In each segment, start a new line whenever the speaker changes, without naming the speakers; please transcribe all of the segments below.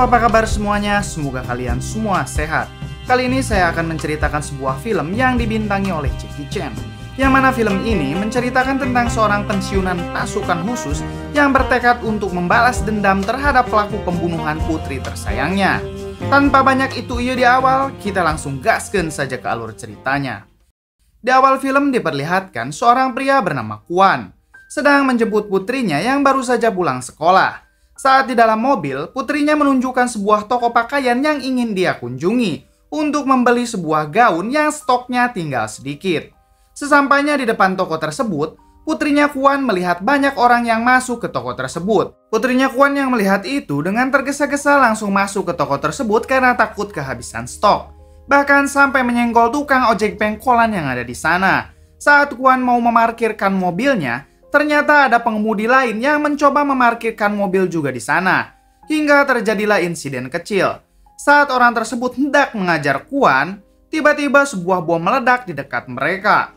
Halo, apa kabar semuanya? Semoga kalian semua sehat. Kali ini saya akan menceritakan sebuah film yang dibintangi oleh Jackie Chan. Yang mana film ini menceritakan tentang seorang pensiunan pasukan khusus yang bertekad untuk membalas dendam terhadap pelaku pembunuhan putri tersayangnya. Tanpa banyak itu di awal, kita langsung gaskeun saja ke alur ceritanya. Di awal film diperlihatkan seorang pria bernama Kwan sedang menjemput putrinya yang baru saja pulang sekolah. Saat di dalam mobil, putrinya menunjukkan sebuah toko pakaian yang ingin dia kunjungi untuk membeli sebuah gaun yang stoknya tinggal sedikit. Sesampainya di depan toko tersebut, putrinya Kwan melihat banyak orang yang masuk ke toko tersebut. Putrinya Kwan yang melihat itu dengan tergesa-gesa langsung masuk ke toko tersebut karena takut kehabisan stok. Bahkan sampai menyenggol tukang ojek pengkolan yang ada di sana. Saat Kwan mau memarkirkan mobilnya, ternyata ada pengemudi lain yang mencoba memarkirkan mobil juga di sana. Hingga terjadilah insiden kecil. Saat orang tersebut hendak mengajar Kwan, tiba-tiba sebuah bom meledak di dekat mereka.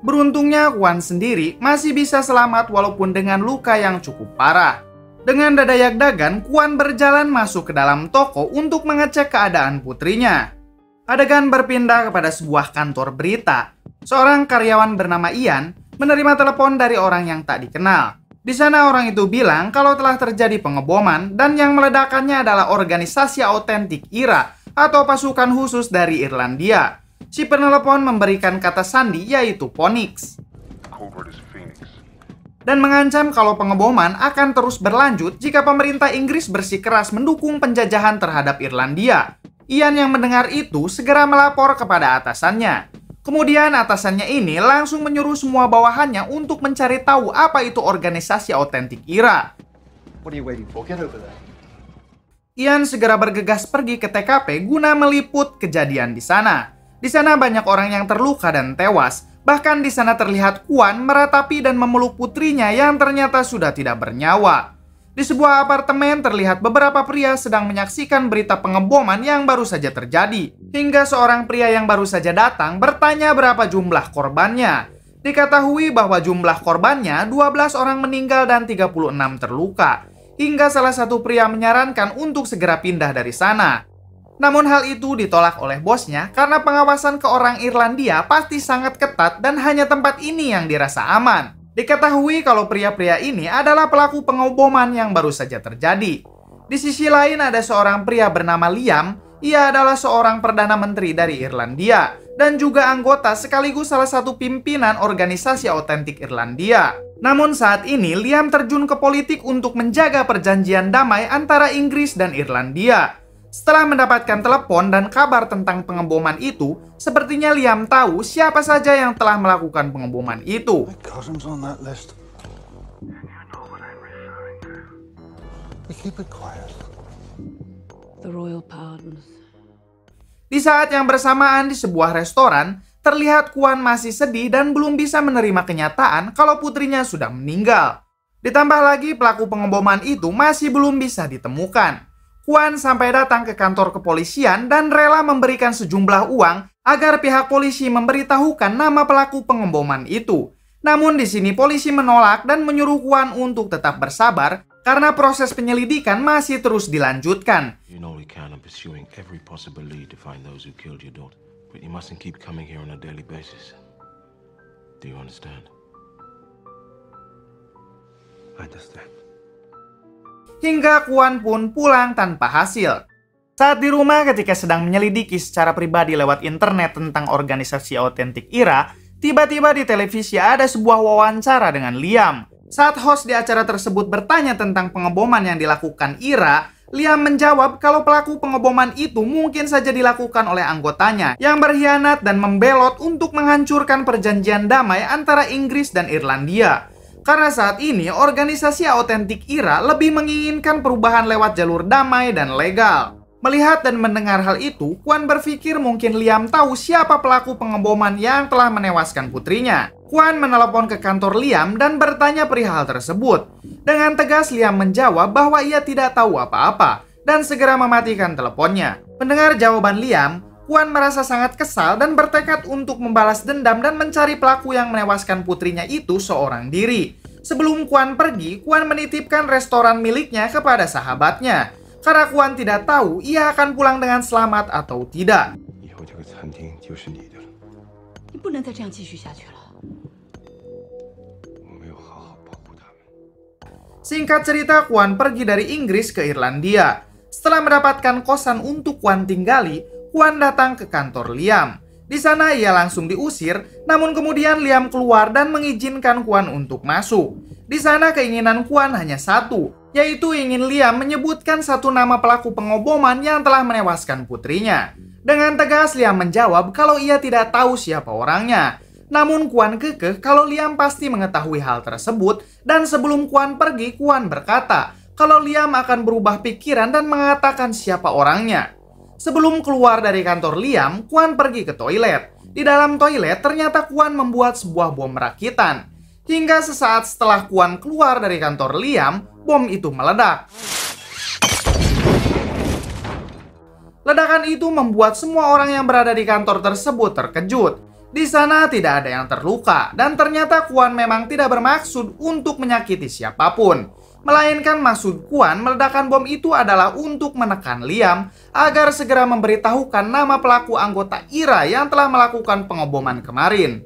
Beruntungnya Kwan sendiri masih bisa selamat walaupun dengan luka yang cukup parah. Dengan dada yak-dagan, Kwan berjalan masuk ke dalam toko untuk mengecek keadaan putrinya. Adegan berpindah kepada sebuah kantor berita. Seorang karyawan bernama Ian menerima telepon dari orang yang tak dikenal. Di sana orang itu bilang kalau telah terjadi pengeboman dan yang meledakannya adalah organisasi autentik IRA atau pasukan khusus dari Irlandia. Si penelepon memberikan kata sandi yaitu Phoenix. Dan mengancam kalau pengeboman akan terus berlanjut jika pemerintah Inggris bersikeras mendukung penjajahan terhadap Irlandia. Ian yang mendengar itu segera melapor kepada atasannya. Kemudian atasannya ini langsung menyuruh semua bawahannya untuk mencari tahu apa itu organisasi autentik IRA. Ian segera bergegas pergi ke TKP guna meliput kejadian di sana. Di sana banyak orang yang terluka dan tewas. Bahkan di sana terlihat Kwan meratapi dan memeluk putrinya yang ternyata sudah tidak bernyawa. Di sebuah apartemen terlihat beberapa pria sedang menyaksikan berita pengeboman yang baru saja terjadi. Hingga seorang pria yang baru saja datang bertanya berapa jumlah korbannya. Diketahui bahwa jumlah korbannya 12 orang meninggal dan 36 terluka. Hingga salah satu pria menyarankan untuk segera pindah dari sana. Namun hal itu ditolak oleh bosnya karena pengawasan ke orang Irlandia pasti sangat ketat dan hanya tempat ini yang dirasa aman. Diketahui kalau pria-pria ini adalah pelaku pengeboman yang baru saja terjadi. Di sisi lain ada seorang pria bernama Liam. Ia adalah seorang perdana menteri dari Irlandia dan juga anggota sekaligus salah satu pimpinan organisasi autentik Irlandia. Namun saat ini Liam terjun ke politik untuk menjaga perjanjian damai antara Inggris dan Irlandia. Setelah mendapatkan telepon dan kabar tentang pengeboman itu, sepertinya Liam tahu siapa saja yang telah melakukan pengeboman itu. Di saat yang bersamaan di sebuah restoran, terlihat Kwan masih sedih dan belum bisa menerima kenyataan kalau putrinya sudah meninggal. Ditambah lagi pelaku pengeboman itu masih belum bisa ditemukan. Kwan sampai datang ke kantor kepolisian dan rela memberikan sejumlah uang agar pihak polisi memberitahukan nama pelaku pengeboman itu. Namun di sini polisi menolak dan menyuruh Kwan untuk tetap bersabar karena proses penyelidikan masih terus dilanjutkan. Hingga Kwan pun pulang tanpa hasil. Saat di rumah ketika sedang menyelidiki secara pribadi lewat internet tentang organisasi autentik IRA, tiba-tiba di televisi ada sebuah wawancara dengan Liam. Saat host di acara tersebut bertanya tentang pengeboman yang dilakukan IRA, Liam menjawab kalau pelaku pengeboman itu mungkin saja dilakukan oleh anggotanya yang berkhianat dan membelot untuk menghancurkan perjanjian damai antara Inggris dan Irlandia. Karena saat ini organisasi autentik IRA lebih menginginkan perubahan lewat jalur damai dan legal. Melihat dan mendengar hal itu, Kwan berpikir mungkin Liam tahu siapa pelaku pengeboman yang telah menewaskan putrinya. Kwan menelepon ke kantor Liam dan bertanya perihal tersebut. Dengan tegas Liam menjawab bahwa ia tidak tahu apa-apa dan segera mematikan teleponnya. Mendengar jawaban Liam, Kuan merasa sangat kesal dan bertekad untuk membalas dendam dan mencari pelaku yang menewaskan putrinya itu seorang diri. Sebelum Kuan pergi, Kuan menitipkan restoran miliknya kepada sahabatnya. Karena Kuan tidak tahu ia akan pulang dengan selamat atau tidak. Singkat cerita, Kuan pergi dari Inggris ke Irlandia. Setelah mendapatkan kosan untuk Kuan tinggali, Kuan datang ke kantor Liam. Di sana ia langsung diusir, namun kemudian Liam keluar dan mengizinkan Kuan untuk masuk. Di sana keinginan Kuan hanya satu, yaitu ingin Liam menyebutkan satu nama pelaku pengoboman yang telah menewaskan putrinya. Dengan tegas Liam menjawab kalau ia tidak tahu siapa orangnya. Namun Kuan kekeh kalau Liam pasti mengetahui hal tersebut, dan sebelum Kuan pergi, Kuan berkata kalau Liam akan berubah pikiran dan mengatakan siapa orangnya. Sebelum keluar dari kantor Liam, Kuan pergi ke toilet. Di dalam toilet, ternyata Kuan membuat sebuah bom rakitan. Hingga sesaat setelah Kuan keluar dari kantor Liam, bom itu meledak. Ledakan itu membuat semua orang yang berada di kantor tersebut terkejut. Di sana tidak ada yang terluka, dan ternyata Kuan memang tidak bermaksud untuk menyakiti siapapun. Melainkan maksud Kuan meledakan bom itu adalah untuk menekan Liam agar segera memberitahukan nama pelaku anggota IRA yang telah melakukan pengoboman kemarin.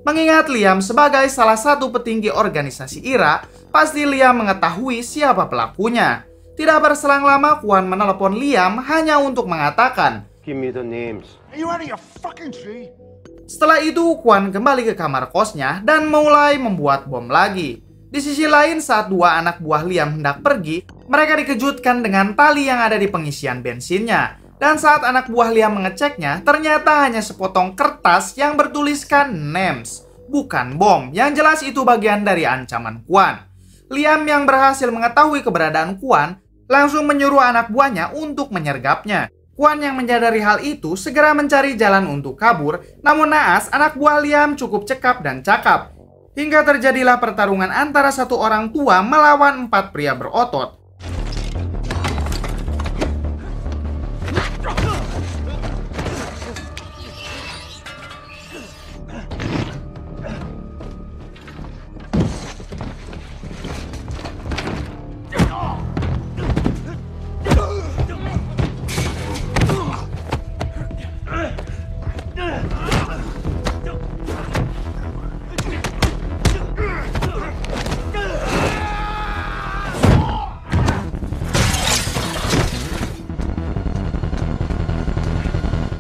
Mengingat Liam sebagai salah satu petinggi organisasi IRA, pasti Liam mengetahui siapa pelakunya. Tidak berselang lama, Kuan menelepon Liam hanya untuk mengatakan, "Give me the names." Are you out of your fucking tree? Setelah itu, Kuan kembali ke kamar kosnya dan mulai membuat bom lagi. Di sisi lain, saat dua anak buah Liam hendak pergi, mereka dikejutkan dengan tali yang ada di pengisian bensinnya. Dan saat anak buah Liam mengeceknya, ternyata hanya sepotong kertas yang bertuliskan names, bukan bom. Yang jelas itu bagian dari ancaman Kuan. Liam yang berhasil mengetahui keberadaan Kuan langsung menyuruh anak buahnya untuk menyergapnya. Kuan yang menyadari hal itu segera mencari jalan untuk kabur, namun naas anak buah Liam cukup cekap dan cakap. Hingga terjadilah pertarungan antara satu orang tua melawan 4 pria berotot.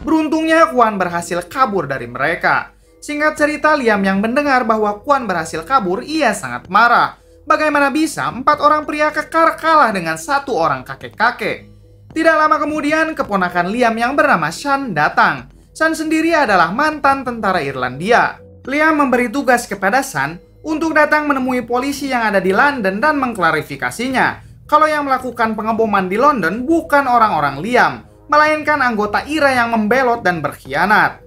Beruntungnya Kuan berhasil kabur dari mereka. Singkat cerita, Liam yang mendengar bahwa Kuan berhasil kabur, ia sangat marah. Bagaimana bisa 4 orang pria kekar kalah dengan 1 orang kakek-kakek? Tidak lama kemudian, keponakan Liam yang bernama Shan datang. Shan sendiri adalah mantan tentara Irlandia. Liam memberi tugas kepada Shan untuk datang menemui polisi yang ada di London dan mengklarifikasinya kalau yang melakukan pengeboman di London bukan orang-orang Liam, melainkan anggota IRA yang membelot dan berkhianat.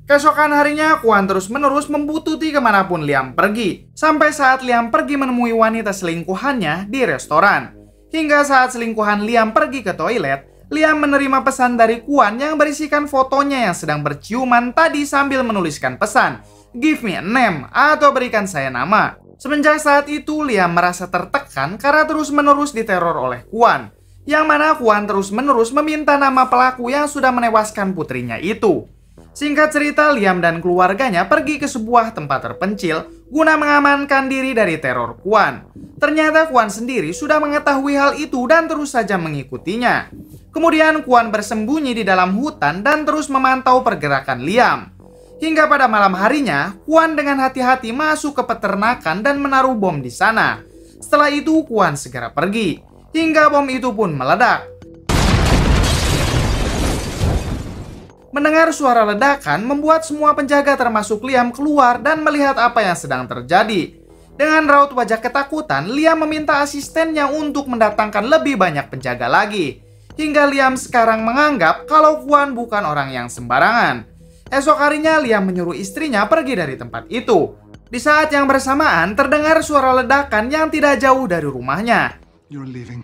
Keesokan harinya, Kuan terus-menerus membuntuti kemanapun Liam pergi, sampai saat Liam pergi menemui wanita selingkuhannya di restoran. Hingga saat selingkuhan Liam pergi ke toilet, Liam menerima pesan dari Kuan yang berisikan fotonya yang sedang berciuman tadi sambil menuliskan pesan, "Give me a name," atau berikan saya nama. Semenjak saat itu, Liam merasa tertekan karena terus-menerus diteror oleh Kuan, yang mana Kuan terus-menerus meminta nama pelaku yang sudah menewaskan putrinya itu. Singkat cerita, Liam dan keluarganya pergi ke sebuah tempat terpencil guna mengamankan diri dari teror Kuan. Ternyata Kuan sendiri sudah mengetahui hal itu dan terus saja mengikutinya. Kemudian Kuan bersembunyi di dalam hutan dan terus memantau pergerakan Liam. Hingga pada malam harinya, Kuan dengan hati-hati masuk ke peternakan dan menaruh bom di sana. Setelah itu, Kuan segera pergi, hingga bom itu pun meledak. Mendengar suara ledakan membuat semua penjaga termasuk Liam keluar dan melihat apa yang sedang terjadi. Dengan raut wajah ketakutan, Liam meminta asistennya untuk mendatangkan lebih banyak penjaga lagi. Hingga Liam sekarang menganggap kalau Kuan bukan orang yang sembarangan. Esok harinya, Liam menyuruh istrinya pergi dari tempat itu. Di saat yang bersamaan, terdengar suara ledakan yang tidak jauh dari rumahnya.
You're leaving.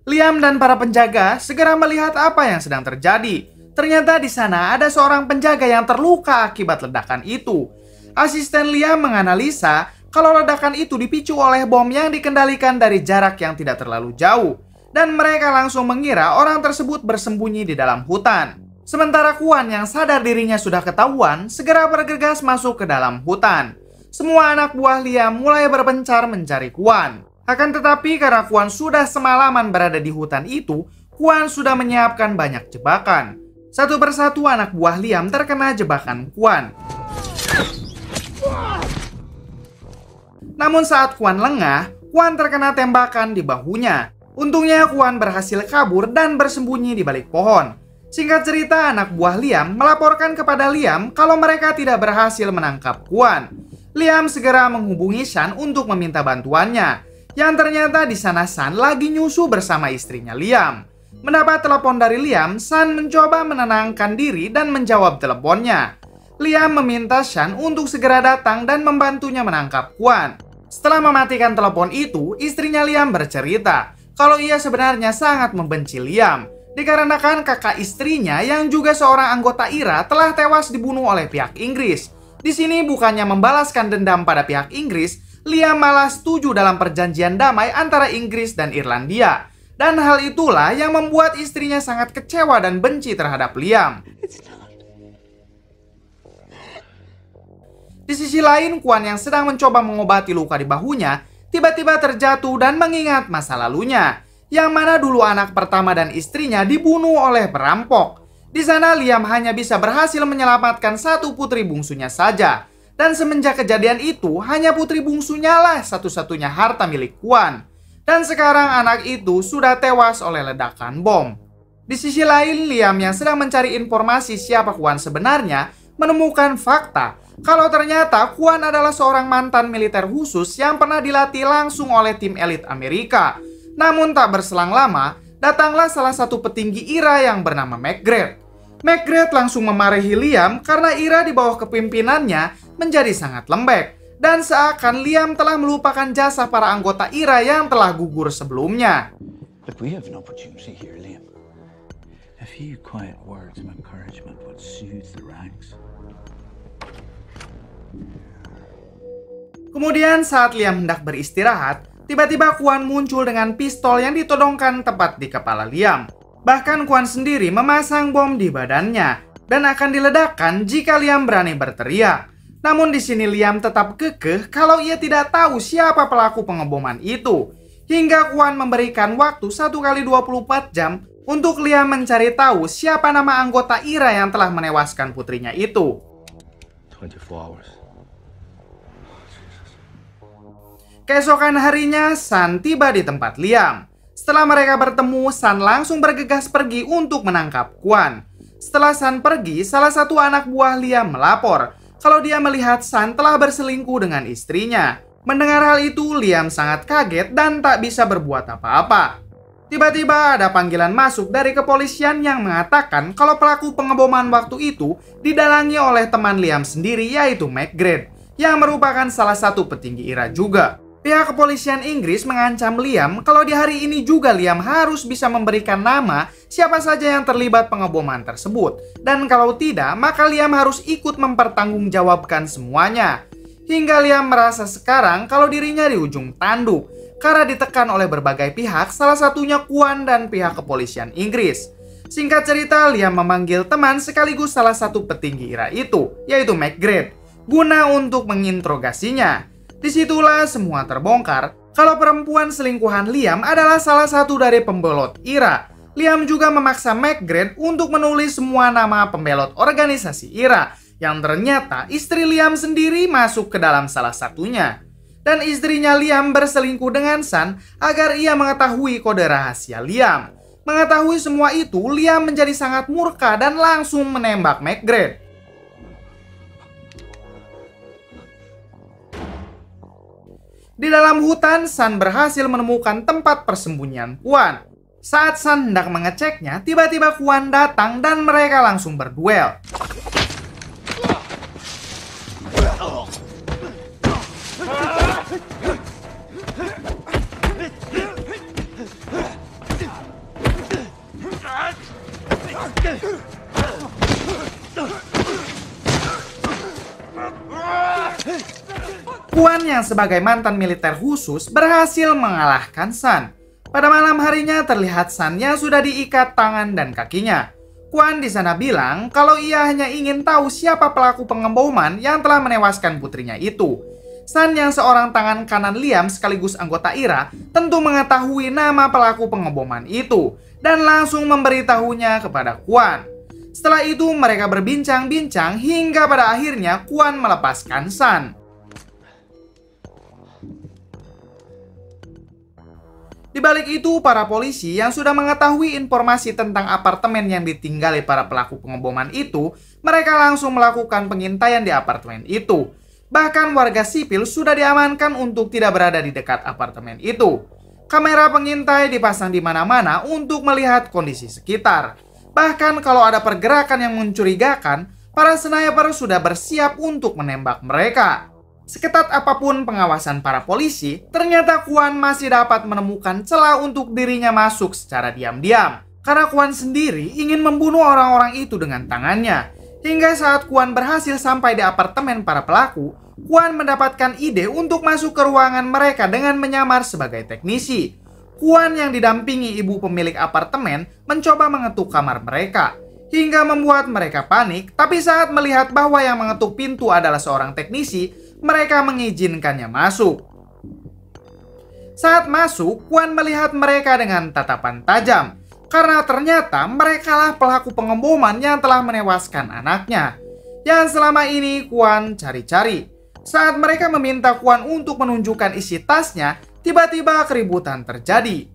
Liam dan para penjaga segera melihat apa yang sedang terjadi. Ternyata di sana ada seorang penjaga yang terluka akibat ledakan itu. Asisten Liam menganalisa kalau ledakan itu dipicu oleh bom yang dikendalikan dari jarak yang tidak terlalu jauh. Dan mereka langsung mengira orang tersebut bersembunyi di dalam hutan. Sementara Kwon yang sadar dirinya sudah ketahuan, segera bergegas masuk ke dalam hutan. Semua anak buah Liam mulai berpencar mencari Kwon. Akan tetapi karena Kwon sudah semalaman berada di hutan itu, Kwon sudah menyiapkan banyak jebakan. Satu persatu anak buah Liam terkena jebakan Kwon. Namun saat Kwon lengah, Kwon terkena tembakan di bahunya. Untungnya Kwon berhasil kabur dan bersembunyi di balik pohon. Singkat cerita, anak buah Liam melaporkan kepada Liam kalau mereka tidak berhasil menangkap Kwon. Liam segera menghubungi San untuk meminta bantuannya. Yang ternyata di sana San lagi nyusu bersama istrinya Liam. Mendapat telepon dari Liam, San mencoba menenangkan diri dan menjawab teleponnya. Liam meminta San untuk segera datang dan membantunya menangkap Kwon. Setelah mematikan telepon itu, istrinya Liam bercerita kalau ia sebenarnya sangat membenci Liam dikarenakan kakak istrinya yang juga seorang anggota IRA telah tewas dibunuh oleh pihak Inggris. Di sini bukannya membalaskan dendam pada pihak Inggris, Liam malah setuju dalam perjanjian damai antara Inggris dan Irlandia. Dan hal itulah yang membuat istrinya sangat kecewa dan benci terhadap Liam. Di sisi lain, Kwon yang sedang mencoba mengobati luka di bahunya, tiba-tiba terjatuh dan mengingat masa lalunya, yang mana dulu anak pertama dan istrinya dibunuh oleh perampok. Di sana Liam hanya bisa berhasil menyelamatkan satu putri bungsunya saja. Dan semenjak kejadian itu, hanya putri bungsunya lah satu-satunya harta milik Kwon. Dan sekarang anak itu sudah tewas oleh ledakan bom. Di sisi lain, Liam yang sedang mencari informasi siapa Kwon sebenarnya, menemukan fakta kalau ternyata Kwon adalah seorang mantan militer khusus yang pernah dilatih langsung oleh tim elit Amerika. Namun tak berselang lama, datanglah salah satu petinggi IRA yang bernama McGrath. McGrath langsung memarahi Liam karena IRA di bawah kepimimpinannya menjadi sangat lembek. Dan seakan Liam telah melupakan jasa para anggota IRA yang telah gugur sebelumnya.
Look, we have an opportunity here, Liam. A few quiet words of encouragement would soothe the ranks.
Kemudian saat Liam hendak beristirahat, tiba-tiba Kwon muncul dengan pistol yang ditodongkan tepat di kepala Liam. Bahkan Kwon sendiri memasang bom di badannya dan akan diledakkan jika Liam berani berteriak. Namun di sini Liam tetap kekeh kalau ia tidak tahu siapa pelaku pengeboman itu. Hingga Kwon memberikan waktu 1 kali 24 jam untuk Liam mencari tahu siapa nama anggota IRA yang telah menewaskan putrinya itu.
24 hours.
Keesokan harinya, San tiba di tempat Liam. Setelah mereka bertemu, San langsung bergegas pergi untuk menangkap Kwon. Setelah San pergi, salah satu anak buah Liam melapor kalau dia melihat San telah berselingkuh dengan istrinya. Mendengar hal itu, Liam sangat kaget dan tak bisa berbuat apa-apa. Tiba-tiba ada panggilan masuk dari kepolisian yang mengatakan kalau pelaku pengeboman waktu itu didalangi oleh teman Liam sendiri, yaitu McGrath, yang merupakan salah satu petinggi IRA juga. Pihak kepolisian Inggris mengancam Liam kalau di hari ini juga Liam harus bisa memberikan nama siapa saja yang terlibat pengeboman tersebut. Dan kalau tidak, maka Liam harus ikut mempertanggungjawabkan semuanya. Hingga Liam merasa sekarang kalau dirinya di ujung tanduk karena ditekan oleh berbagai pihak, salah satunya Kwon dan pihak kepolisian Inggris. Singkat cerita, Liam memanggil teman sekaligus salah satu petinggi IRA itu, yaitu McGrath, guna untuk menginterogasinya. Disitulah semua terbongkar kalau perempuan selingkuhan Liam adalah salah satu dari pembelot IRA. Liam juga memaksa McGrath untuk menulis semua nama pembelot organisasi IRA, yang ternyata istri Liam sendiri masuk ke dalam salah satunya. Dan istrinya Liam berselingkuh dengan San agar ia mengetahui kode rahasia Liam. Mengetahui semua itu, Liam menjadi sangat murka dan langsung menembak McGrath. Di dalam hutan, San berhasil menemukan tempat persembunyian Kwon. Saat San hendak mengeceknya, tiba-tiba Kwon datang dan mereka langsung berduel. Kwon yang sebagai mantan militer khusus berhasil mengalahkan Sun. Pada malam harinya terlihat Sun yang sudah diikat tangan dan kakinya. Kwon di sana bilang kalau ia hanya ingin tahu siapa pelaku pengeboman yang telah menewaskan putrinya itu. Sun yang seorang tangan kanan Liam sekaligus anggota IRA tentu mengetahui nama pelaku pengeboman itu dan langsung memberitahunya kepada Kwon. Setelah itu mereka berbincang-bincang hingga pada akhirnya Kwon melepaskan Sun. Di balik itu, para polisi yang sudah mengetahui informasi tentang apartemen yang ditinggali para pelaku pengeboman itu, mereka langsung melakukan pengintaian di apartemen itu. Bahkan warga sipil sudah diamankan untuk tidak berada di dekat apartemen itu. Kamera pengintai dipasang di mana-mana untuk melihat kondisi sekitar. Bahkan kalau ada pergerakan yang mencurigakan, para sniper sudah bersiap untuk menembak mereka. Seketat apapun pengawasan para polisi, ternyata Kwon masih dapat menemukan celah untuk dirinya masuk secara diam-diam. Karena Kwon sendiri ingin membunuh orang-orang itu dengan tangannya. Hingga saat Kwon berhasil sampai di apartemen para pelaku, Kwon mendapatkan ide untuk masuk ke ruangan mereka dengan menyamar sebagai teknisi. Kwon yang didampingi ibu pemilik apartemen mencoba mengetuk kamar mereka. Hingga membuat mereka panik, tapi saat melihat bahwa yang mengetuk pintu adalah seorang teknisi, mereka mengizinkannya masuk. Saat masuk, Kwon melihat mereka dengan tatapan tajam. Karena ternyata merekalah pelaku pengeboman yang telah menewaskan anaknya. Yang selama ini Kwon cari-cari. Saat mereka meminta Kwon untuk menunjukkan isi tasnya, tiba-tiba keributan terjadi.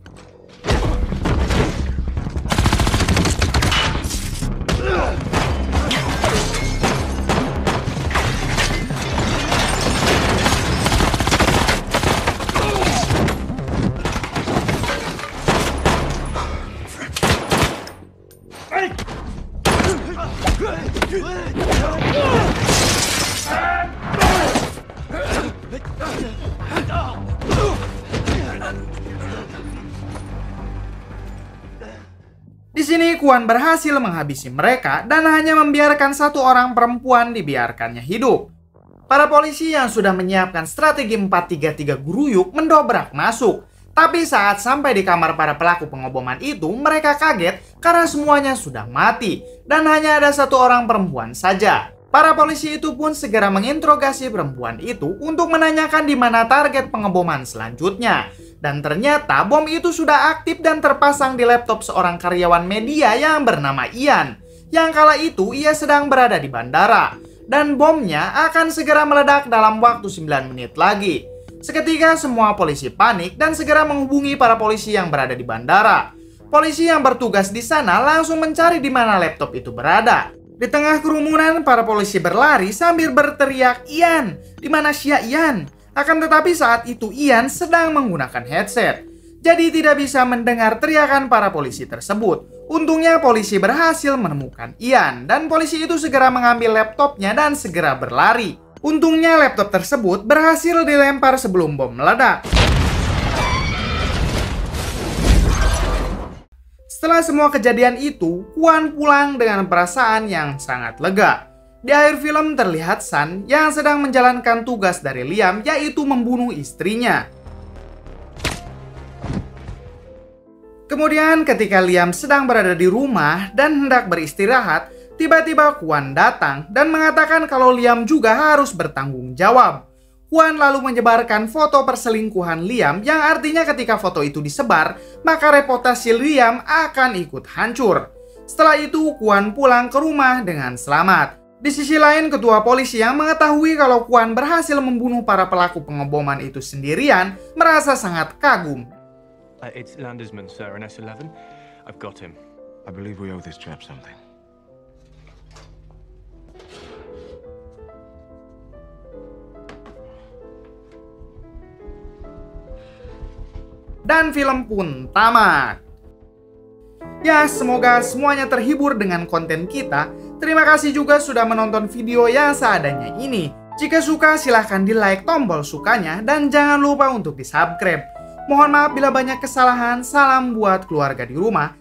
Di sini Kwon berhasil menghabisi mereka dan hanya membiarkan satu orang perempuan dibiarkannya hidup. Para polisi yang sudah menyiapkan strategi 4-3-3 guruyuk mendobrak masuk. Tapi saat sampai di kamar para pelaku pengeboman itu, mereka kaget karena semuanya sudah mati dan hanya ada satu orang perempuan saja. Para polisi itu pun segera menginterogasi perempuan itu untuk menanyakan di mana target pengeboman selanjutnya. Dan ternyata bom itu sudah aktif dan terpasang di laptop seorang karyawan media yang bernama Ian. Yang kala itu ia sedang berada di bandara. Dan bomnya akan segera meledak dalam waktu 9 menit lagi. Seketika semua polisi panik dan segera menghubungi para polisi yang berada di bandara. Polisi yang bertugas di sana langsung mencari di mana laptop itu berada. Di tengah kerumunan, para polisi berlari sambil berteriak, "Ian, di mana Sia Ian?" Akan tetapi saat itu Ian sedang menggunakan headset. Jadi tidak bisa mendengar teriakan para polisi tersebut. Untungnya polisi berhasil menemukan Ian dan polisi itu segera mengambil laptopnya dan segera berlari. Untungnya laptop tersebut berhasil dilempar sebelum bom meledak. Setelah semua kejadian itu, Kwon pulang dengan perasaan yang sangat lega. Di akhir film terlihat Sun yang sedang menjalankan tugas dari Liam, yaitu membunuh istrinya. Kemudian ketika Liam sedang berada di rumah dan hendak beristirahat, tiba-tiba Kwon datang dan mengatakan kalau Liam juga harus bertanggung jawab. Kwon lalu menyebarkan foto perselingkuhan Liam yang artinya ketika foto itu disebar, maka reputasi Liam akan ikut hancur. Setelah itu Kwon pulang ke rumah dengan selamat. Di sisi lain, ketua polisi yang mengetahui kalau Kwon berhasil membunuh para pelaku pengeboman itu sendirian merasa sangat kagum.
It's Landersman, sir, in S11. I've got him.
I believe we owe this chap something.
Dan film pun tamat. Ya, semoga semuanya terhibur dengan konten kita. Terima kasih juga sudah menonton video yang seadanya ini. Jika suka silahkan di like tombol sukanya dan jangan lupa untuk di subscribe. Mohon maaf bila banyak kesalahan. Salam buat keluarga di rumah.